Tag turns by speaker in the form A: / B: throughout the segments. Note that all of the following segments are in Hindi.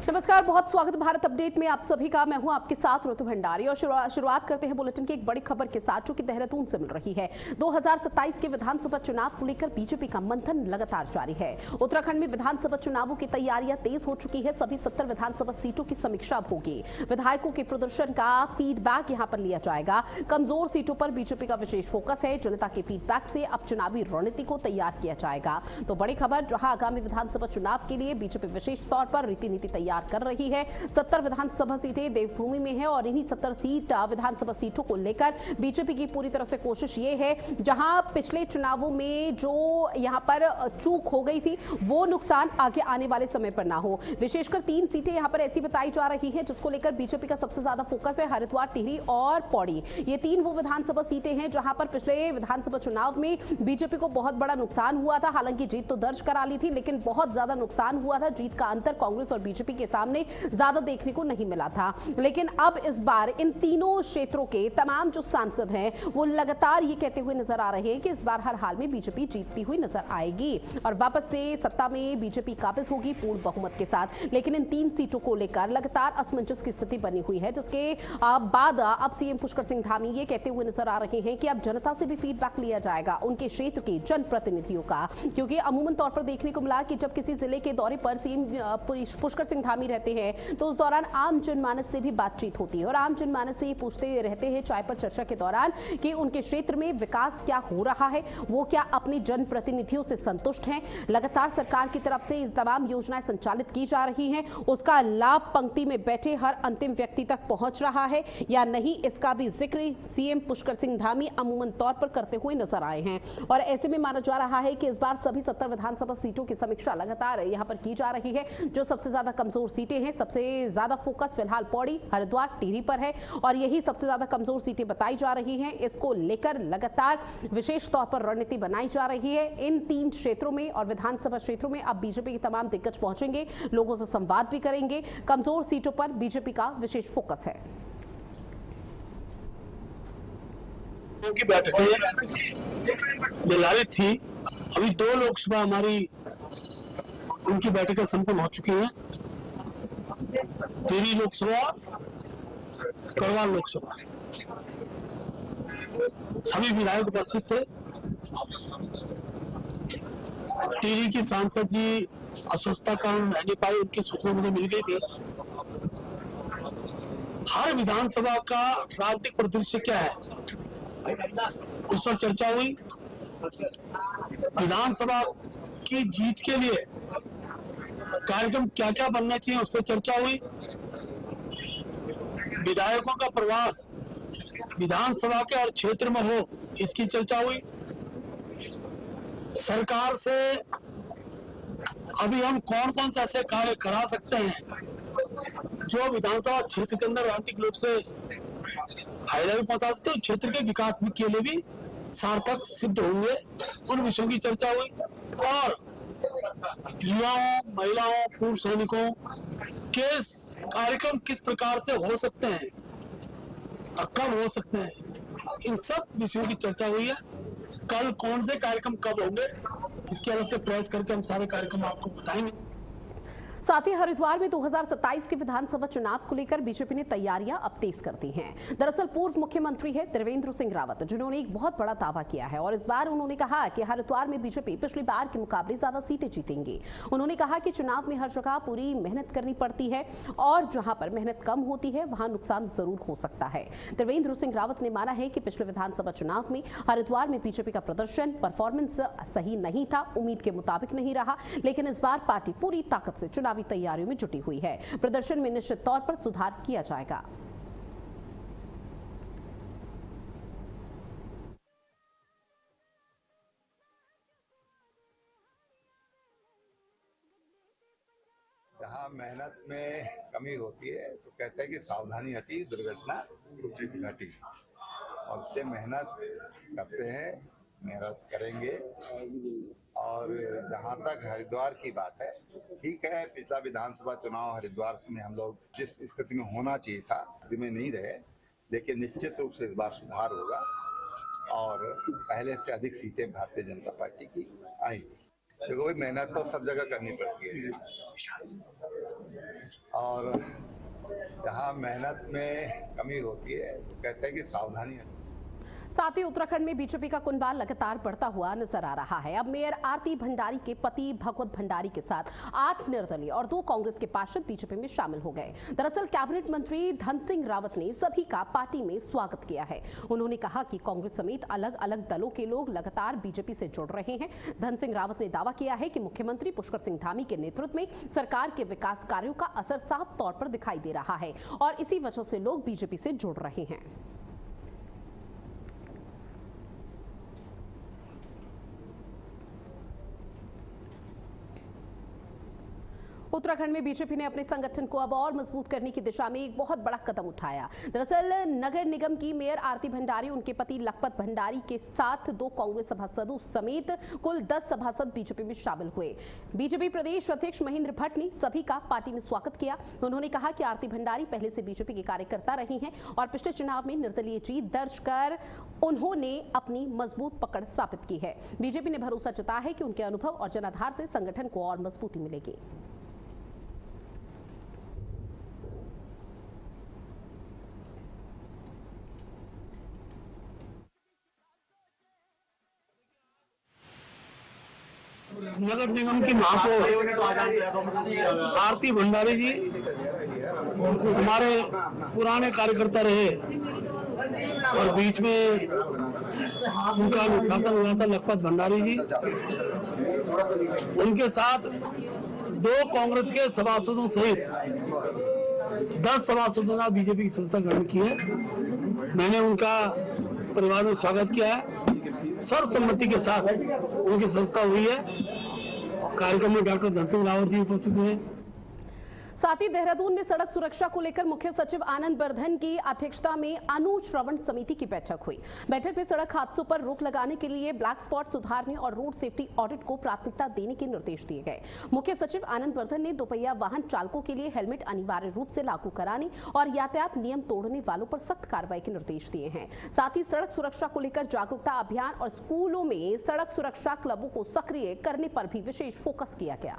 A: नमस्कार, बहुत स्वागत भारत अपडेट में आप सभी का। मैं हूं आपके साथ ऋतु भंडारी और शुरुआत करते हैं बुलेटिन की एक बड़ी खबर के साथ जो कि देहरादून से मिल रही है। 2027 के विधानसभा चुनाव को लेकर बीजेपी का मंथन लगातार जारी है। उत्तराखंड में विधानसभा चुनावों की तैयारियां तेज हो चुकी है। सभी 70 विधानसभा सीटों की समीक्षा होगी। विधायकों के प्रदर्शन का फीडबैक यहाँ पर लिया जाएगा। कमजोर सीटों पर बीजेपी का विशेष फोकस है। जनता के फीडबैक से अब चुनावी रणनीति को तैयार किया जाएगा। तो बड़ी खबर, जहां आगामी विधानसभा चुनाव के लिए बीजेपी विशेष तौर पर रीति नीति तैयार कर रही है। 70 विधानसभा सीटें देवभूमि में है और इन्हीं 70 विधानसभा सीटों को लेकर बीजेपी की पूरी तरह से कोशिश ये है, जहां पिछले चुनावों में जो यहां पर चूक हो गई थी वो नुकसान आगे आने वाले समय पर ना हो। विशेषकर 3 सीटें यहां पर ऐसी बताई जा रही है जिसको लेकर बीजेपी का सबसे ज्यादा फोकस है। हरिद्वार, टिहरी और पौड़ी, ये 3 वो विधानसभा सीटें हैं जहां पर पिछले विधानसभा चुनाव में बीजेपी को बहुत बड़ा नुकसान हुआ था। हालांकि जीत तो दर्ज करा ली थी, लेकिन बहुत ज्यादा नुकसान हुआ था। जीत का अंतर कांग्रेस और बीजेपी के सामने ज्यादा देखने को नहीं मिला था। लेकिन अब इस बार इन तीनों क्षेत्रों के तमाम जो सांसद हैं वो लगातार ये कहते हुए नजर आ रहे हैं कि इस बार हर हाल में बीजेपी जीतती हुई नजर आएगी और वापस से सत्ता में बीजेपी काबिज होगी पूर्ण बहुमत के साथ। लेकिन इन 3 सीटों को लेकर लगातार असमंजस की स्थिति बनी हुई है, जिसके बाद अब सीएम पुष्कर सिंह धामी ये कहते हुए नजर आ रहे हैं कि अब जनता से भी फीडबैक लिया जाएगा, उनके क्षेत्र के जनप्रतिनिधियों का। क्योंकि अमूमन तौर पर देखने को मिला कि जब किसी जिले के दौरे पर सीएम पुष्कर सिंह धामी रहते हैं तो उस दौरान आम जनमानस से भी बातचीत होती है और आम जनमानस से ये पूछते रहते हैं चाय पर चर्चा के दौरान कि उनके क्षेत्र में विकास क्या हो रहा है, वो क्या अपने जनप्रतिनिधियों से संतुष्ट हैं। लगातार सरकार की तरफ से इस तमाम योजनाएं संचालित की जा रही हैं, उसका लाभ पंक्ति में बैठे हर अंतिम व्यक्ति तक पहुंच रहा है या नहीं, इसका भी जिक्र सीएम पुष्कर सिंह धामी अमूमन तौर पर करते हुए नजर आए हैं। और ऐसे में माना जा रहा है कि इस बार सभी 70 विधानसभा सीटों की समीक्षा लगातार यहां पर की जा रही है। जो सबसे ज्यादा कमजोर सीटें हैं, सबसे ज्यादा फोकस फिलहाल पौड़ी, हरिद्वार, टिहरी पर है और यही सबसे ज्यादा कमजोर सीटें बताई जा रही हैं। इसको लेकर लगातार विशेष तौर पर रणनीति बनाई जा रही है। इन 3 क्षेत्रों में और विधानसभा क्षेत्रों में अब बीजेपी के तमाम दिग्गज पहुंचेंगे, लोगों से संवाद भी करेंगे। कमजोर सीटों पर बीजेपी का विशेष फोकस है।
B: की बैठकें निर्धारित थी, अभी 2 लोकसभा हमारी उनकी बैठकें संपन्न हो चुकी हैं। टिहरी लोकसभा, गढ़वाल लोकसभा, सभी विधायक उपस्थित थे। टिहरी की सांसद जी अस्वस्थता कारण रह नहीं पाई, उनकी सूचना मुझे मिल गई थी। हर विधानसभा का राजनीतिक परिदृश्य क्या है उस पर चर्चा हुई। विधानसभा की जीत के लिए कार्यक्रम क्या क्या बनने चाहिए उस पर चर्चा हुई। विधायकों का प्रवास विधानसभा के हर क्षेत्र में हो, इसकी चर्चा हुई। सरकार से अभी हम कौन कौन से ऐसे कार्य करा सकते हैं जो विधानसभा क्षेत्र के अंदर राजनीतिक रूप से फायदा भी पहुंचा सकते हैं, क्षेत्र के विकास के लिए भी सार्थक सिद्ध होंगे, उन विषयों की चर्चा हुई। और युवाओं, महिलाओं, पूर्व सैनिकों के कार्यक्रम किस प्रकार से हो सकते हैं और कब हो सकते हैं, इन सब विषयों की चर्चा हुई है। कल कौन से कार्यक्रम कब होंगे इसके अलग से प्रयास करके हम सारे कार्यक्रम आपको बताएंगे।
A: साथ ही हरिद्वार में 2027 के विधानसभा चुनाव को लेकर बीजेपी ने तैयारियां अब तेज कर दी हैं। दरअसल पूर्व मुख्यमंत्री है त्रिवेंद्र सिंह रावत, जिन्होंने एक बहुत बड़ा दावा किया है और इस बार उन्होंने कहा कि हरिद्वार में बीजेपी पिछली बार के मुकाबले ज्यादा सीटें जीतेंगी। उन्होंने कहा कि चुनाव में हर जगह पूरी मेहनत करनी पड़ती है और जहां पर मेहनत कम होती है वहां नुकसान जरूर हो सकता है। त्रिवेंद्र सिंह रावत ने माना है कि पिछले विधानसभा चुनाव में हरिद्वार में बीजेपी का परफॉर्मेंस सही नहीं था, उम्मीद के मुताबिक नहीं रहा। लेकिन इस बार पार्टी पूरी ताकत से चुनावी तैयारियों में जुटी हुई है। प्रदर्शन में निश्चित तौर पर सुधार किया जाएगा।
C: जहाँ मेहनत में कमी होती है तो कहते हैं कि सावधानी हटी दुर्घटना घटी, और से मेहनत करते हैं, मेहनत करेंगे। और जहाँ तक हरिद्वार की बात है, ठीक है, पिछला विधानसभा चुनाव हरिद्वार में हम लोग जिस स्थिति में होना चाहिए था स्थिति में नहीं रहे, लेकिन निश्चित रूप से इस बार सुधार होगा और पहले से अधिक सीटें भारतीय जनता पार्टी की आएंगी। देखो भाई, मेहनत तो सब जगह करनी पड़ती है और जहाँ मेहनत में कमी होती है तो कहते हैं कि सावधानी हटी।
A: साथ ही उत्तराखंड में बीजेपी का कुनबा लगातार बढ़ता हुआ नजर आ रहा है। अब मेयर आरती भंडारी के पति भगवत भंडारी के साथ 8 निर्दलीय और 2 कांग्रेस के पार्षद बीजेपी में शामिल हो गए। दरअसल कैबिनेट मंत्री धन सिंह रावत ने सभी का पार्टी में स्वागत किया है। उन्होंने कहा कि कांग्रेस समेत अलग अलग दलों के लोग लगातार बीजेपी से जुड़ रहे हैं। धन सिंह रावत ने दावा किया है कि मुख्यमंत्री पुष्कर सिंह धामी के नेतृत्व में सरकार के विकास कार्यों का असर साफ तौर पर दिखाई दे रहा है और इसी वजह से लोग बीजेपी से जुड़ रहे हैं। उत्तराखंड में बीजेपी ने अपने संगठन को अब और मजबूत करने की दिशा में एक बहुत बड़ा कदम उठाया। दरअसल नगर निगम की मेयर आरती भंडारी, उनके पति लखपत भंडारी के साथ 2 कांग्रेस सभासदों समेत कुल 10 सभासद बीजेपी में शामिल हुए। बीजेपी प्रदेश अध्यक्ष महेंद्र भट्ट ने सभी का पार्टी में स्वागत किया। उन्होंने कहा कि आरती भंडारी पहले से बीजेपी की कार्यकर्ता रही हैं और पिछले चुनाव में निर्दलीय जीत दर्ज कर उन्होंने अपनी मजबूत पकड़ स्थापित की है। बीजेपी ने भरोसा जताया है कि उनके अनुभव और जनाधार से संगठन को और मजबूती मिलेगी।
B: नगर निगम की महापौर आरती भंडारी जी हमारे पुराने कार्यकर्ता रहे और बीच में उनका निष्कासन हुआ था लखपत भंडारी जी। उनके साथ 2 कांग्रेस के सभासदों सहित 10 सभासदों ने बीजेपी की संस्था ग्रहण की है। मैंने उनका परिवार में स्वागत किया है। सर्वसम्मति के साथ उनकी संस्था हुई है। कार्यक्रम में डॉक्टर धन सिंह रावत जी उपस्थित हुए।
A: साथ ही देहरादून में सड़क सुरक्षा को लेकर मुख्य सचिव आनंद वर्धन की अध्यक्षता में अनुश्रवण समिति की बैठक हुई। बैठक में सड़क हादसों पर रोक लगाने के लिए ब्लैक स्पॉट सुधारने और रोड सेफ्टी ऑडिट को प्राथमिकता देने के निर्देश दिए गए। मुख्य सचिव आनंद वर्धन ने दोपहिया वाहन चालकों के लिए हेलमेट अनिवार्य रूप से लागू कराने और यातायात नियम तोड़ने वालों पर सख्त कार्रवाई के निर्देश दिए हैं। साथ ही सड़क सुरक्षा को लेकर जागरूकता अभियान और स्कूलों में सड़क सुरक्षा क्लबों को सक्रिय करने पर भी विशेष फोकस किया गया।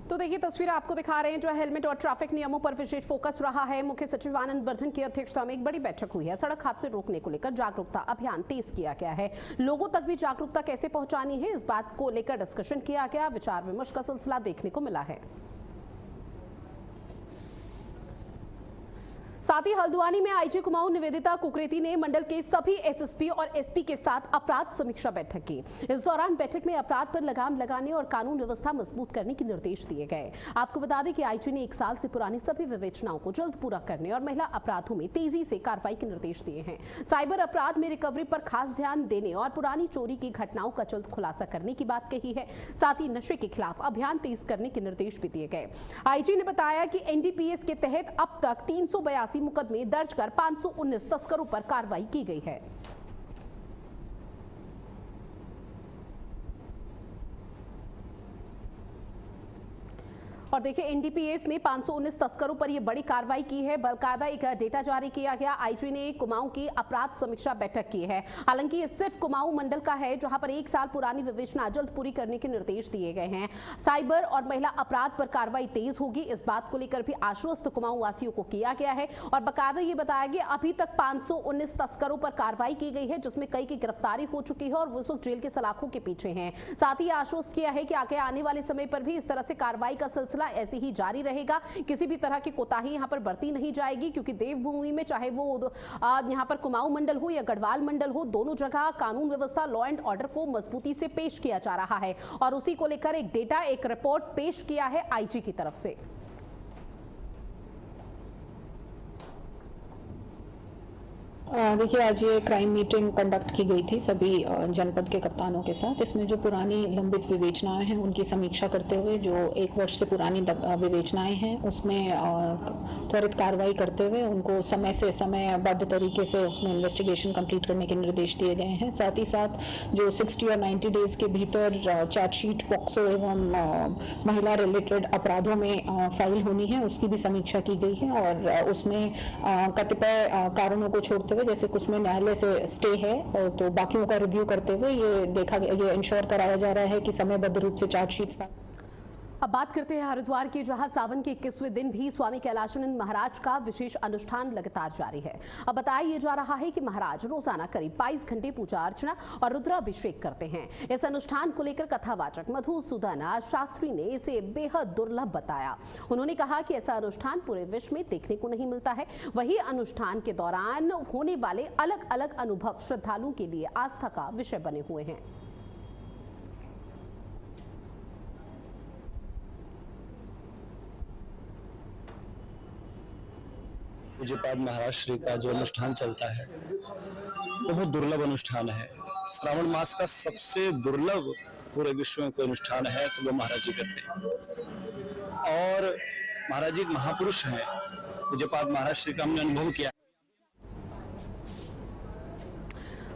A: तो देखिए तस्वीर आपको दिखा रहे हैं जो हेलमेट और ट्रैफिक नियमों पर विशेष फोकस रहा है। मुख्य सचिव आनंद वर्धन की अध्यक्षता में एक बड़ी बैठक हुई है। सड़क हादसे रोकने को लेकर जागरूकता अभियान तेज किया गया है। लोगों तक भी जागरूकता कैसे पहुंचानी है, इस बात को लेकर डिस्कशन किया गया। विचार विमर्श का सिलसिला देखने को मिला है। साथ ही हल्द्वानी में आईजी कुमाऊं निवेदिता कुकरेती ने मंडल के सभी एसएसपी और एसपी के साथ अपराध समीक्षा बैठक की। इस दौरान बैठक में अपराध पर लगाम लगाने और कानून व्यवस्था मजबूत करने के निर्देश दिए गए। आपको बता दें कि आईजी ने 1 साल से पुरानी सभी विवेचनाओं को जल्द पूरा करने और महिला अपराधों में तेजी से कार्रवाई के निर्देश दिए हैं। साइबर अपराध में रिकवरी पर खास ध्यान देने और पुरानी चोरी की घटनाओं का जल्द खुलासा करने की बात कही है। साथ ही नशे के खिलाफ अभियान तेज करने के निर्देश भी दिए गए। आईजी ने बताया कि एनडीपीएस के तहत अब तक 382 मुकदमे दर्ज कर 519 तस्करों पर कार्रवाई की गई है। और देखिए एनडीपीएस में 519 तस्करों पर यह बड़ी कार्रवाई की है। बकायदा एक डेटा जारी किया गया। आईजी ने कुमाऊं की अपराध समीक्षा बैठक की है। हालांकि ये सिर्फ कुमाऊं मंडल का है जहां पर 1 साल पुरानी विवेचना जल्द पूरी करने के निर्देश दिए गए हैं। साइबर और महिला अपराध पर कार्रवाई तेज होगी, इस बात को लेकर भी आश्वस्त कुमाऊं वासियों को किया गया है। और बकायदा ये बताया गया अभी तक 519 तस्करों पर कार्रवाई की गई है, जिसमें कई की गिरफ्तारी हो चुकी है और वो लोग जेल के सलाखों के पीछे हैं। साथ ही आश्वस्त किया है कि आगे आने वाले समय पर भी इस तरह से कार्रवाई का सिलसिला ऐसे ही जारी रहेगा। किसी भी तरह की कोताही यहां पर बरती नहीं जाएगी, क्योंकि देवभूमि में चाहे वो यहां पर कुमाऊं मंडल हो या गढ़वाल मंडल हो, दोनों जगह कानून व्यवस्था लॉ एंड ऑर्डर को मजबूती से पेश किया जा रहा है। और उसी को लेकर एक डेटा, एक रिपोर्ट पेश किया है आईजी की तरफ से।
D: देखिए, आज ये क्राइम मीटिंग कंडक्ट की गई थी सभी जनपद के कप्तानों के साथ। इसमें जो पुरानी लंबित विवेचनाएं हैं उनकी समीक्षा करते हुए जो 1 वर्ष से पुरानी विवेचनाएं हैं उसमें त्वरित कार्रवाई करते हुए उनको समय से समयबद्ध तरीके से उसमें इन्वेस्टिगेशन कंप्लीट करने के निर्देश दिए गए हैं। साथ ही साथ जो 60 और 90 डेज के भीतर चार्जशीट पॉक्सो एवं महिला रिलेटेड अपराधों में फाइल होनी है उसकी भी समीक्षा की गई है और उसमें कतिपय कारणों को छोड़ते हुए जैसे कुछ में न्यायालय से स्टे है तो बाकियों का रिव्यू करते हुए ये इंश्योर कराया जा रहा है कि समयबद्ध रूप से चार्जशीट्स।
A: अब बात करते हैं हरिद्वार की, जहां सावन के 21वें दिन भी स्वामी कैलाशानंद महाराज का विशेष अनुष्ठान लगातार जारी है। अब बताया जा रहा है कि महाराज रोजाना करीब 22 घंटे पूजा अर्चना और रुद्राभिषेक करते हैं। इस अनुष्ठान को लेकर कथावाचक मधुसूदन शास्त्री ने इसे बेहद दुर्लभ बताया। उन्होंने कहा कि ऐसा अनुष्ठान पूरे विश्व में देखने को नहीं मिलता है। वही अनुष्ठान के दौरान होने वाले अलग अलग अनुभव श्रद्धालुओं के लिए आस्था का विषय बने हुए हैं।
E: पूज्यपाद महाराज श्री का जो अनुष्ठान चलता है वो बहुत दुर्लभ अनुष्ठान है। श्रावण मास का सबसे दुर्लभ पूरे विश्व में कोई अनुष्ठान है तो वो महाराज जी करते हैं और महाराज जी एक महापुरुष हैं। पूज्यपाद महाराज श्री का हमने अनुभव किया।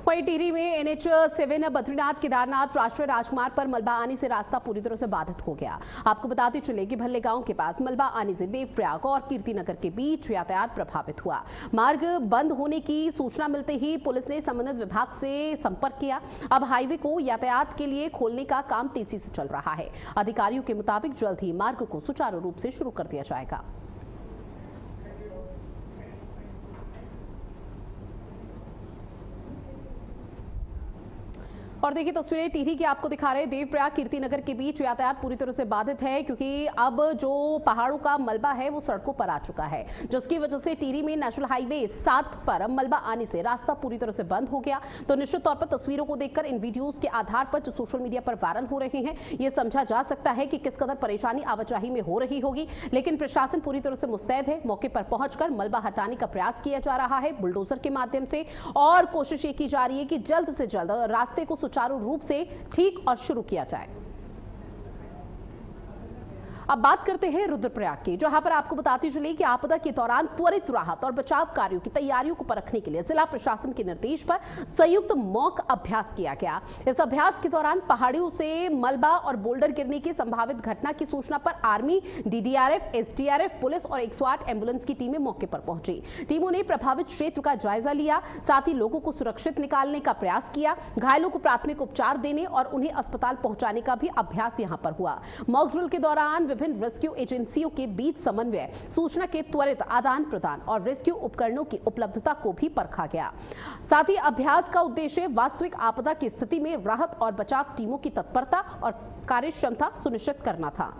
A: वहीं टिहरी में NH7 बद्रीनाथ केदारनाथ राष्ट्रीय राजमार्ग पर मलबा आने से रास्ता पूरी तरह से बाधित हो गया। आपको बताते चले कि भल्ले गांव के पास मलबा आने से देवप्रयाग और कीर्तिनगर के बीच यातायात प्रभावित हुआ। मार्ग बंद होने की सूचना मिलते ही पुलिस ने संबंधित विभाग से संपर्क किया। अब हाईवे को यातायात के लिए खोलने का काम तेजी से चल रहा है। अधिकारियों के मुताबिक जल्द ही मार्ग को सुचारू रूप से शुरू कर दिया जाएगा। और देखिए तस्वीरें टिहरी की आपको दिखा रहे हैं। देवप्रयाग कीर्तिनगर के बीच यातायात पूरी तरह से बाधित है क्योंकि अब जो पहाड़ों का मलबा है वो सड़कों पर आ चुका है, जिसकी वजह से टिहरी में नेशनल हाईवे 7 पर मलबा आने से रास्ता पूरी तरह से बंद हो गया। तो निश्चित तौर पर तस्वीरों को देखकर इन वीडियोस के आधार पर जो सोशल मीडिया पर वायरल हो रहे हैं ये समझा जा सकता है कि किस कदर परेशानी आवाजाही में हो रही होगी। लेकिन प्रशासन पूरी तरह से मुस्तैद है। मौके पर पहुंचकर मलबा हटाने का प्रयास किया जा रहा है बुलडोजर के माध्यम से और कोशिश ये की जा रही है कि जल्द से जल्द रास्ते को सुचारू रूप से ठीक और शुरू किया जाए। अब बात करते हैं रुद्रप्रयाग की, जहां पर आपको बताती चली कि आपदा के दौरान त्वरित राहत और बचाव कार्यों की तैयारियों को परखने के लिए जिला प्रशासन के निर्देश पर संयुक्त मॉक अभ्यास किया गया। इस अभ्यास के दौरान पहाड़ियों से मलबा और बोल्डर गिरने की संभावित घटना की सूचना पर आर्मी, DDRF, SDRF, पुलिस और 108 एम्बुलेंस की टीमें मौके पर पहुंची। टीमों ने प्रभावित क्षेत्र का जायजा लिया, साथ ही लोगों को सुरक्षित निकालने का प्रयास किया। घायलों को प्राथमिक उपचार देने और उन्हें अस्पताल पहुंचाने का भी अभ्यास यहां पर हुआ। मॉक ड्रिल के दौरान विभिन्न रेस्क्यू एजेंसियों के बीच समन्वय, सूचना के त्वरित आदान प्रदान और रेस्क्यू उपकरणों की उपलब्धता को भी परखा गया। साथ ही अभ्यास का उद्देश्य वास्तविक आपदा की स्थिति में राहत और बचाव टीमों की तत्परता और कार्यक्षमता सुनिश्चित करना था।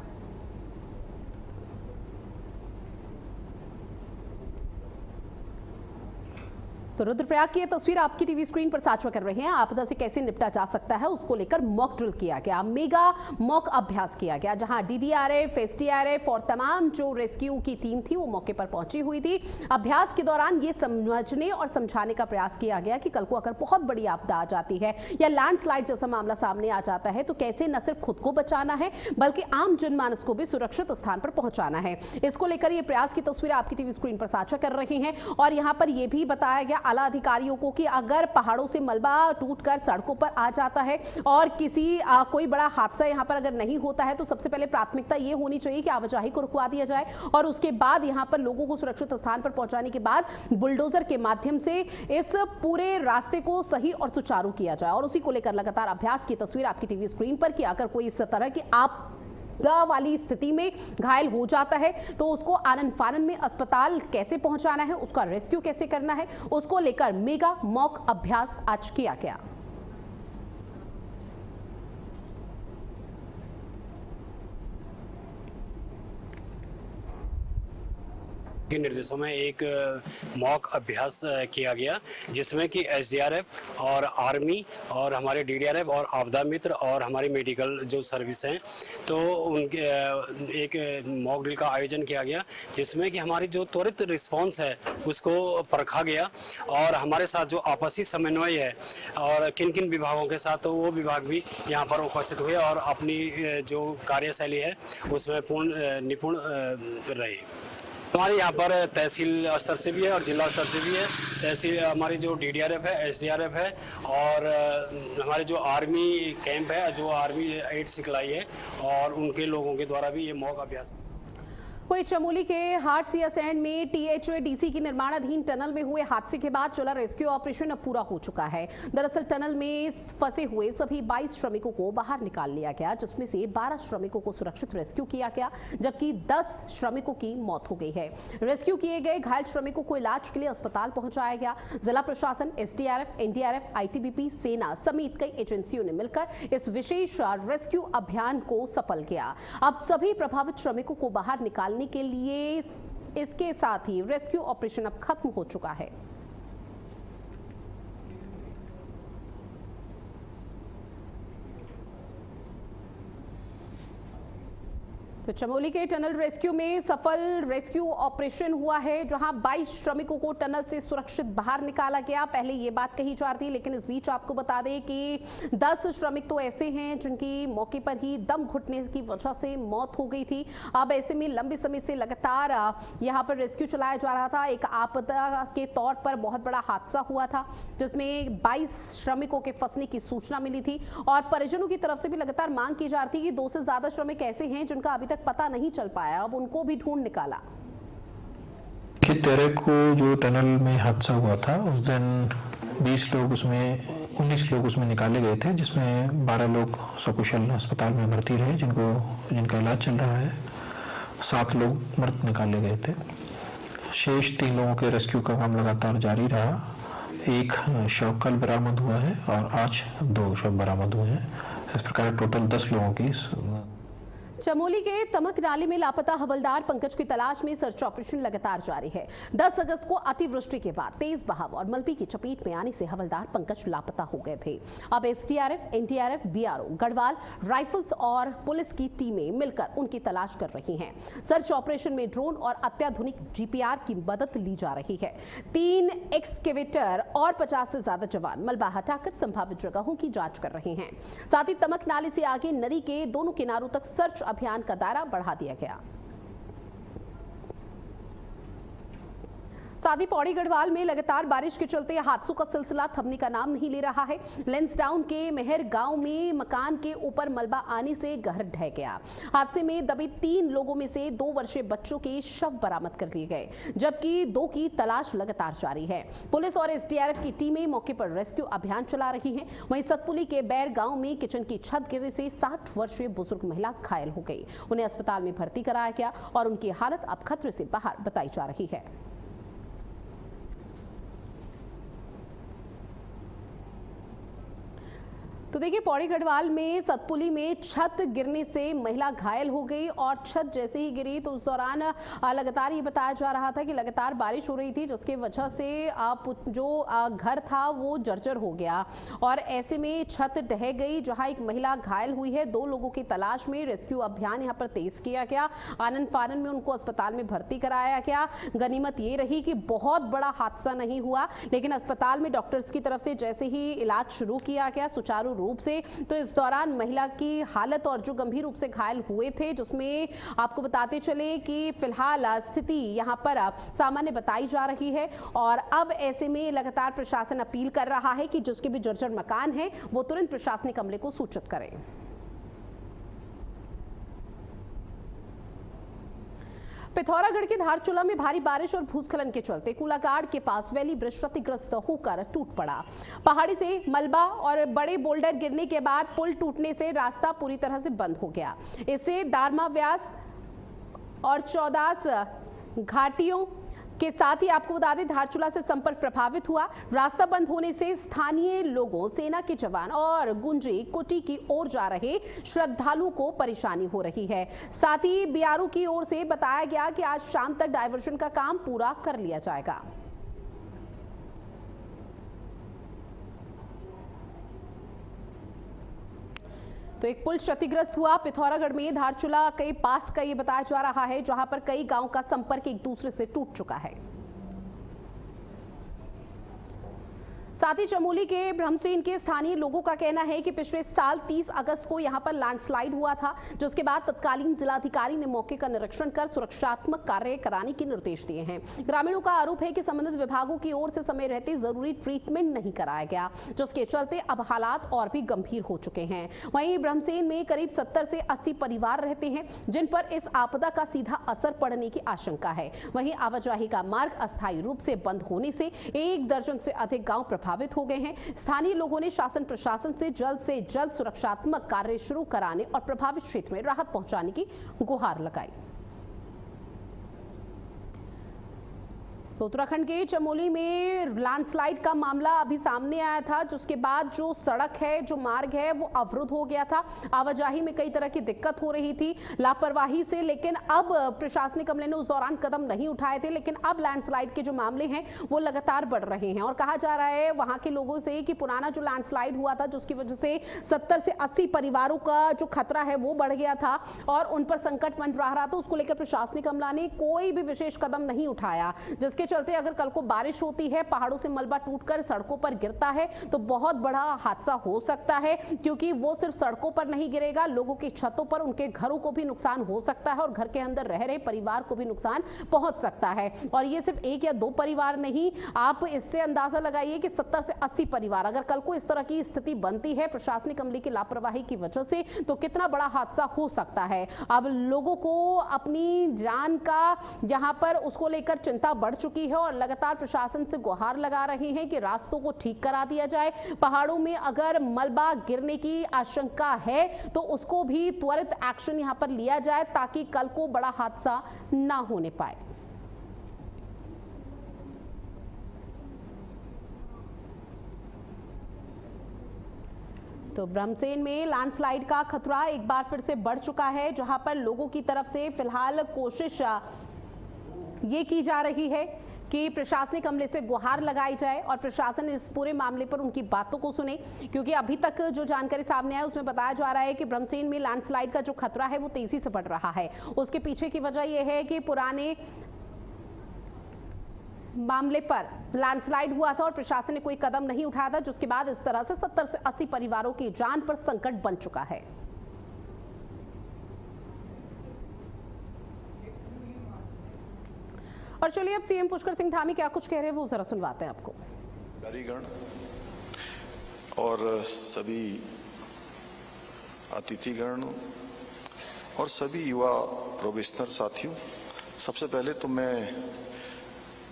A: तो रुद्रप्रयाग की ये तस्वीर आपकी टीवी स्क्रीन पर साझा कर रहे हैं। आपदा से कैसे निपटा जा सकता है उसको लेकर मॉक ड्रिल किया गया, मेगा मॉक अभ्यास किया गया, जहां DDRF, SDRF और तमाम जो रेस्क्यू की टीम थी वो मौके पर पहुंची हुई थी। अभ्यास के दौरान ये समझने और समझाने का प्रयास किया गया कि कल को अगर बहुत बड़ी आपदा आ जाती है या लैंडस्लाइड जैसा मामला सामने आ जाता है तो कैसे न सिर्फ खुद को बचाना है बल्कि आम जनमानस को भी सुरक्षित स्थान पर पहुंचाना है। इसको लेकर ये प्रयास की तस्वीर आपकी टीवी स्क्रीन पर साझा कर रहे हैं। और यहाँ पर यह भी बताया गया आला अधिकारियों को कि अगर पहाड़ों से मलबा टूटकर सड़कों पर आ जाता है और कोई बड़ा हादसा यहां पर अगर नहीं होता है तो सबसे पहले प्राथमिकता ये होनी चाहिए कि आवाजाही को रुकवा दिया जाए और उसके बाद यहां पर लोगों को सुरक्षित स्थान पर पहुंचाने के बाद बुलडोजर के माध्यम से इस पूरे रास्ते को सही और सुचारू किया जाए। और उसी को लेकर लगातार अभ्यास की तस्वीर आपकी टीवी स्क्रीन पर कि अगर कोई इस तरह की वाली स्थिति में घायल हो जाता है तो उसको आनन फानन में अस्पताल कैसे पहुंचाना है, उसका रेस्क्यू कैसे करना है, उसको लेकर मेगा मॉक अभ्यास आज किया गया।
F: के निर्देशों में एक मॉक अभ्यास किया गया, जिसमें कि एसडीआरएफ और आर्मी और हमारे डीडीआरएफ और आपदा मित्र और हमारी मेडिकल जो सर्विस हैं, तो उनके एक मॉक ड्रिल का आयोजन किया गया, जिसमें कि हमारी जो त्वरित रिस्पांस है उसको परखा गया और हमारे साथ जो आपसी समन्वय है और किन किन विभागों के साथ, तो वो विभाग भी यहाँ पर उपस्थित हुए और अपनी जो कार्यशैली है उसमें पूर्ण निपुण रहे। हमारे यहाँ पर तहसील स्तर से भी है और जिला स्तर से भी है। तहसील हमारी जो डीडीआरएफ है, एसडीआरएफ है और हमारे जो आर्मी कैंप है, जो आर्मी 8 सिखलाई है और उनके लोगों के द्वारा भी ये मॉक अभ्यास।
A: वहीं चमोली के हाटसियासैंड में THADC की निर्माणाधीन टनल में हुए हादसे के बाद चला रेस्क्यू ऑपरेशन अब पूरा हो चुका है। दरअसल टनल में फंसे हुए सभी 22 श्रमिकों को बाहर निकाल लिया गया, जिसमें से 12 श्रमिकों को सुरक्षित रेस्क्यू किया गया, जबकि 10 श्रमिकों की मौत हो गई है। रेस्क्यू किए गए घायल श्रमिकों को इलाज के लिए अस्पताल पहुंचाया गया। जिला प्रशासन, SDRF, NDRF, ITBP, सेना समेत कई एजेंसियों ने मिलकर इस विशेष रेस्क्यू अभियान को सफल किया। अब सभी प्रभावित श्रमिकों को बाहर निकाल के लिए इसके साथ ही रेस्क्यू ऑपरेशन अब खत्म हो चुका है। तो चमोली के टनल रेस्क्यू में सफल रेस्क्यू ऑपरेशन हुआ है, जहां 22 श्रमिकों को टनल से सुरक्षित बाहर निकाला गया। पहले ये बात कही जा रही थी, लेकिन इस बीच आपको बता दें कि 10 श्रमिक तो ऐसे हैं जिनकी मौके पर ही दम घुटने की वजह से मौत हो गई थी। अब ऐसे में लंबे समय से लगातार यहां पर रेस्क्यू चलाया जा रहा था। एक आपदा के तौर पर बहुत बड़ा हादसा हुआ था, जिसमें 22 श्रमिकों के फंसने की सूचना मिली थी और परिजनों की तरफ से भी लगातार मांग की जा रही थी कि 2 से ज्यादा श्रमिक ऐसे हैं जिनका अभी पता नहीं चल पाया, अब उनको भी ढूंढ निकाला।
G: 13 को जो टनल में हादसा हुआ था उस दिन 19 लोग उसमें निकाले गए थे, जिसमें 12 लोग सकुशल अस्पताल में भर्ती रहे, जिनका इलाज चल रहा है। 7 लोग मृत निकाले गए थे। शेष 3 लोगों के रेस्क्यू का काम लगातार जारी रहा। एक शव कल बरामद हुआ है और आज 2 शव बरामद हुए हैं। इस प्रकार टोटल 10 लोगों की।
A: चमोली के तमक नाले में लापता हवलदार पंकज की तलाश में सर्च ऑपरेशन लगातार जारी है। 10 अगस्त को अतिवृष्टि के बाद तेज बहाव और मलबे की चपेट में आने से हवलदार पंकज लापता हो गए थे। अब SDRF, NDRF, BRO, Garhwal rifles और पुलिस की टीमें मिलकर उनकी तलाश कर रही हैं। सर्च ऑपरेशन में ड्रोन और अत्याधुनिक GPR की मदद ली जा रही है। 3 एक्सकेवेटर और 50 से ज्यादा जवान मलबा हटाकर संभावित जगहों की जांच कर रहे हैं। साथ ही तमक नाले से आगे नदी के दोनों किनारों तक सर्च अभियान का दायरा बढ़ा दिया गया। साथ ही पौड़ी गढ़वाल में लगातार बारिश के चलते हादसों का सिलसिला थमने का नाम नहीं ले रहा है। लेंसडाउन के मेहर गांव में मकान के ऊपर मलबा आने से घर ढह गया। हादसे में दबे 3 लोगों में से 2 वर्षीय बच्चों के शव बरामद कर लिए गए, जबकि 2 की तलाश लगातार जारी है। पुलिस और SDRF की टीमें मौके पर रेस्क्यू अभियान चला रही हैं। वहीं सतपुली के बैर गांव में किचन की छत गिरने से 60 वर्षीय बुजुर्ग महिला घायल हो गई। उन्हें अस्पताल में भर्ती कराया गया और उनकी हालत अब खतरे से बाहर बताई जा रही है। तो देखिए, पौड़ी गढ़वाल में सतपुली में छत गिरने से महिला घायल हो गई और छत जैसे ही गिरी तो उस दौरान लगातार ये बताया जा रहा था कि लगातार बारिश हो रही थी, जिसकी वजह से जो घर था वो जर्जर हो गया और ऐसे में छत ढह गई, जहां एक महिला घायल हुई है। 2 लोगों की तलाश में रेस्क्यू अभियान यहां पर तेज किया गया। आनन फानन में उनको अस्पताल में भर्ती कराया गया। गनीमत ये रही कि बहुत बड़ा हादसा नहीं हुआ, लेकिन अस्पताल में डॉक्टर्स की तरफ से जैसे ही इलाज शुरू किया गया सुचारू रूप से, तो इस दौरान महिला की हालत और जो गंभीर रूप से घायल हुए थे, जिसमें आपको बताते चले कि फिलहाल स्थिति यहां पर सामान्य बताई जा रही है। और अब ऐसे में लगातार प्रशासन अपील कर रहा है कि जिसके भी जर्जर मकान है वो तुरंत प्रशासनिक अमले को सूचित करें। पिथौरागढ़ के धारचूला में भारी बारिश और भूस्खलन के चलते कुलागाड़ के पास वैली ब्रिज क्षतिग्रस्त होकर टूट पड़ा। पहाड़ी से मलबा और बड़े बोल्डर गिरने के बाद पुल टूटने से रास्ता पूरी तरह से बंद हो गया। इससे दारमा व्यास और 14 घाटियों के साथ ही आपको बता दें धारचूला से संपर्क प्रभावित हुआ। रास्ता बंद होने से स्थानीय लोगों, सेना के जवान और गुंजी कुटी की ओर जा रहे श्रद्धालुओं को परेशानी हो रही है। साथ ही बीआरओ की ओर से बताया गया कि आज शाम तक डायवर्शन का काम पूरा कर लिया जाएगा। तो एक पुल क्षतिग्रस्त हुआ पिथौरागढ़ में धारचूला के पास का ये बताया जा रहा है, जहां पर कई गांव का संपर्क एक दूसरे से टूट चुका है। साथ ही चमोली के ब्रह्मसेन के स्थानीय लोगों का कहना है कि पिछले साल 30 अगस्त को यहां पर लैंडस्लाइड हुआ था, जिसके बाद तत्कालीन जिलाधिकारी ने मौके का निरीक्षण कर सुरक्षात्मक कार्य कराने के निर्देश दिए हैं। ग्रामीणों का आरोप है कि संबंधित विभागों की ओर से समय रहते जरूरी ट्रीटमेंट नहीं कराया गया, जिसके चलते अब हालात और भी गंभीर हो चुके हैं। वहीं ब्रह्मसेन में करीब 70 से 80 परिवार रहते हैं, जिन पर इस आपदा का सीधा असर पड़ने की आशंका है। वहीं आवाजाही का मार्ग अस्थायी रूप से बंद होने से 1 दर्जन से अधिक गांव प्रभावित हो गए हैं। स्थानीय लोगों ने शासन प्रशासन से जल्द सुरक्षात्मक कार्य शुरू कराने और प्रभावित क्षेत्र में राहत पहुंचाने की गुहार लगाई। तो उत्तराखंड के चमोली में लैंडस्लाइड का मामला अभी सामने आया था, जिसके बाद जो सड़क है, जो मार्ग है, वो अवरुद्ध हो गया था। आवाजाही में कई तरह की दिक्कत हो रही थी लापरवाही से, लेकिन अब प्रशासनिक अमले ने उस दौरान कदम नहीं उठाए थे। लेकिन अब लैंडस्लाइड के जो मामले हैं वो लगातार बढ़ रहे हैं और कहा जा रहा है वहां के लोगों से कि पुराना जो लैंडस्लाइड हुआ था, जिसकी वजह से 70 से 80 परिवारों का जो खतरा है वो बढ़ गया था और उन पर संकट मंडरा रहा था, उसको लेकर प्रशासनिक अमला ने कोई भी विशेष कदम नहीं उठाया, जिसके चलते अगर कल को बारिश होती है, पहाड़ों से मलबा टूटकर सड़कों पर गिरता है तो बहुत बड़ा हादसा हो सकता है, क्योंकि वो सिर्फ सड़कों पर नहीं गिरेगा, लोगों की छतों पर, उनके घरों को भी नुकसान हो सकता है और घर के अंदर रह रहे परिवार को भी नुकसान पहुंच सकता है। और ये सिर्फ 1 या 2 परिवार नहीं, आप इससे अंदाजा लगाइए कि 70 से 80 परिवार अगर कल को इस तरह की स्थिति बनती है प्रशासनिक अमले की लापरवाही की वजह से, तो कितना बड़ा हादसा हो सकता है। अब लोगों को अपनी जान का यहाँ पर उसको लेकर चिंता बढ़ चुकी है और लगातार प्रशासन से गुहार लगा रहे हैं कि रास्तों को ठीक करा दिया जाए। पहाड़ों में अगर मलबा गिरने की आशंका है तो उसको भी त्वरित एक्शन यहां पर लिया जाए ताकि कल को बड़ा हादसा ना होने पाए। तो ब्रह्मसेन में लैंडस्लाइड का खतरा एक बार फिर से बढ़ चुका है, जहां पर लोगों की तरफ से फिलहाल कोशिश ये की जा रही है कि प्रशासनिक अमले से गुहार लगाई जाए और प्रशासन इस पूरे मामले पर उनकी बातों को सुने, क्योंकि अभी तक जो जानकारी सामने आई उसमें बताया जा रहा है कि ब्रह्मसेन में लैंडस्लाइड का जो खतरा है वो तेजी से बढ़ रहा है। उसके पीछे की वजह यह है कि पुराने मामले पर लैंडस्लाइड हुआ था और प्रशासन ने कोई कदम नहीं उठाया था, जिसके बाद इस तरह से 70 से 80 परिवारों की जान पर संकट बन चुका है। और चलिए अब सीएम पुष्कर सिंह धामी क्या कुछ कह रहे हैं वो जरा सुनवाते हैं आपको।
H: अधिकारीगण और सभी अतिथिगण और सभी युवा प्रोफेशनल साथियों, सबसे पहले तो मैं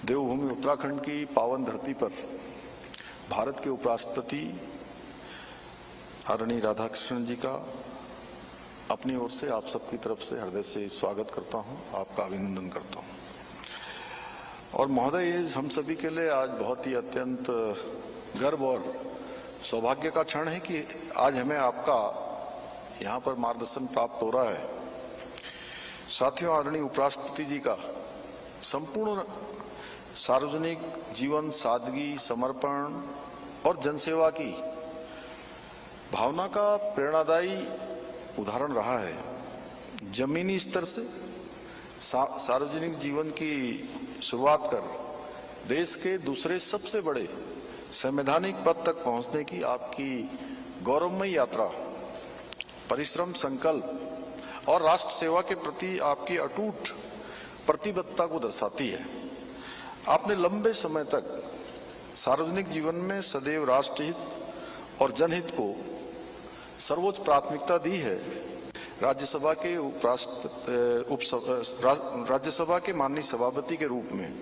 H: देवभूमि उत्तराखंड की पावन धरती पर भारत के उपराष्ट्रपति आदरणीय राधाकृष्णन जी का अपनी ओर से आप सबकी तरफ से हृदय से स्वागत करता हूं, आपका अभिनंदन करता हूं। और महोदय, ये हम सभी के लिए आज बहुत ही अत्यंत गर्व और सौभाग्य का क्षण है कि आज हमें आपका यहाँ पर मार्गदर्शन प्राप्त हो रहा है। साथियों, आदरणीय उपराष्ट्रपति जी का संपूर्ण सार्वजनिक जीवन सादगी, समर्पण और जनसेवा की भावना का प्रेरणादायी उदाहरण रहा है। जमीनी स्तर से सार्वजनिक जीवन की शुरुआत कर देश के दूसरे सबसे बड़े संवैधानिक पद तक पहुंचने की आपकी गौरवमयी यात्रा परिश्रम, संकल्प और राष्ट्र सेवा के प्रति आपकी अटूट प्रतिबद्धता को दर्शाती है। आपने लंबे समय तक सार्वजनिक जीवन में सदैव राष्ट्रहित और जनहित को सर्वोच्च प्राथमिकता दी है। राज्यसभा के माननीय सभापति के रूप में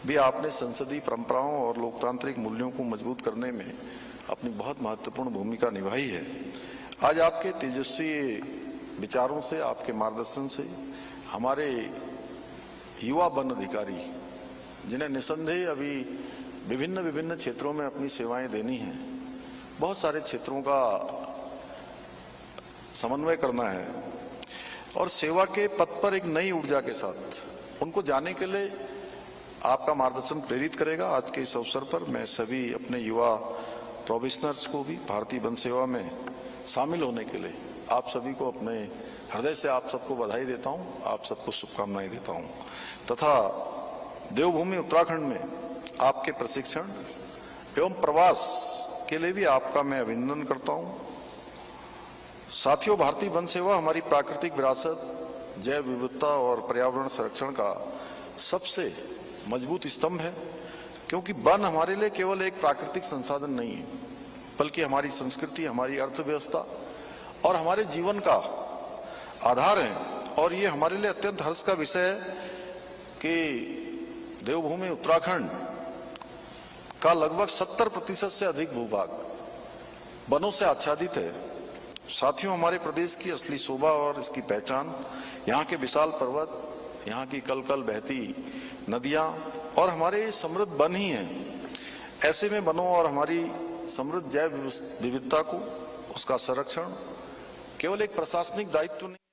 H: भी आपने संसदीय परंपराओं और लोकतांत्रिक मूल्यों को मजबूत करने में अपनी बहुत महत्वपूर्ण भूमिका निभाई है। आज आपके तेजस्वी विचारों से, आपके मार्गदर्शन से हमारे युवा वन अधिकारी जिन्हें निसंदेह अभी विभिन्न विभिन्न क्षेत्रों में अपनी सेवाएं देनी हैं, बहुत सारे क्षेत्रों का समन्वय करना है और सेवा के पथ पर एक नई ऊर्जा के साथ उनको जाने के लिए आपका मार्गदर्शन प्रेरित करेगा। आज के इस अवसर पर मैं सभी अपने युवा प्रोबेशनर्स को भी भारतीय वन सेवा में शामिल होने के लिए आप सभी को अपने हृदय से आप सबको बधाई देता हूं, आप सबको शुभकामनाएं देता हूं तथा देवभूमि उत्तराखंड में आपके प्रशिक्षण एवं प्रवास के लिए भी आपका मैं अभिनंदन करता हूं। साथियों, भारतीय वन सेवा हमारी प्राकृतिक विरासत, जैव विविधता और पर्यावरण संरक्षण का सबसे मजबूत स्तंभ है, क्योंकि वन हमारे लिए केवल एक प्राकृतिक संसाधन नहीं है, बल्कि हमारी संस्कृति, हमारी अर्थव्यवस्था और हमारे जीवन का आधार है। और ये हमारे लिए अत्यंत हर्ष का विषय है कि देवभूमि उत्तराखंड का लगभग 70% से अधिक भूभाग वनों से आच्छादित है। साथियों, हमारे प्रदेश की असली शोभा और इसकी पहचान यहाँ के विशाल पर्वत, यहाँ की कल कल बहती नदियां और हमारे समृद्ध वन ही हैं। ऐसे में वनों और हमारी समृद्ध जैव विविधता को, उसका संरक्षण केवल एक प्रशासनिक दायित्व नहीं